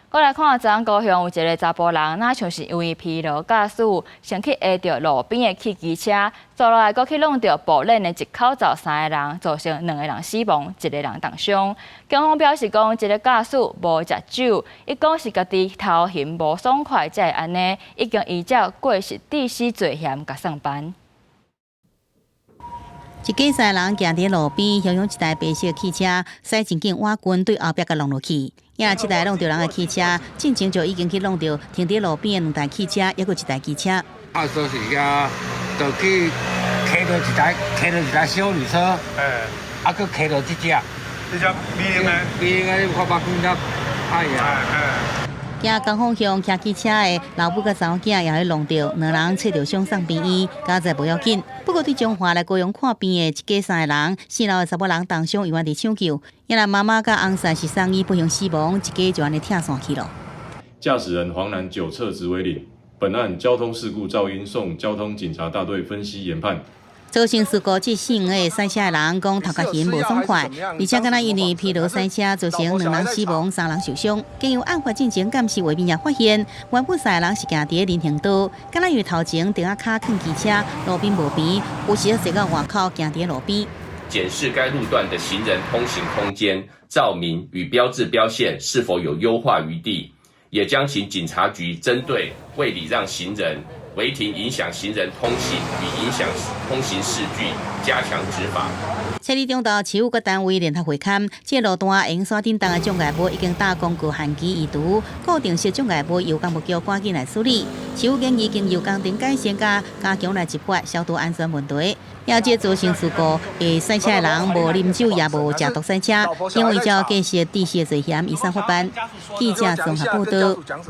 我来看昨昏高雄有一个查甫人，那像是因为疲劳驾驶，先去下着路边的汽机车，走落来阁去弄着步练的一口罩3个人，造成2个人死亡，1个人重伤。警方表示讲，这个驾驶无食酒，伊讲是家己头型无爽快才会安尼，已经依照过失致死罪嫌甲送办。一家3人行伫路边，拥有一台白色汽车，驶前景瓦棍对后壁甲弄落去。也7台弄着人的汽车，进前就已经去弄着停伫路边的2台汽车，还有1台机车。说是个，就去开到一台小女车，佫开到这只美英的，我把公交哎呀。行江方向骑机车的老母甲查某囝也去弄着，2人切着伤送病院，加在无要紧。不过对中华来高雄看病的一家3个人，4楼的查某人重伤，医院伫抢救。因来妈妈甲翁婿是送医不幸死亡，一家就安尼拆散去了。驾驶人黄男酒测值为0，本案交通事故噪音送交通警察大队分析研判。造成事故致死亡的赛车的人讲头壳型无爽快，而且敢若因为疲劳赛车造成2人死亡、3人受伤。经由案发进前监视画面也发现，原本3个人是行伫人行道，敢若因为头前顶下卡放机车，路边无边，有时啊坐到外口行伫路边。检视该路段的行人通行空间、照明与标志标线是否有优化余地，也将请警察局针对未礼让行人、违停影响行人通行与影响通行视距，加强执法。车里中道市府各单位联合会勘，这路段沿线顶档的障碍物已经打广告限期移除，固定式障碍物由干部局赶紧来处理。市府建议经由工程改善加强来执法消毒安全问题。要这造成事故的赛车的人无啉酒也无食毒赛车，因为照过失致死罪嫌移送法办。记者综合报道。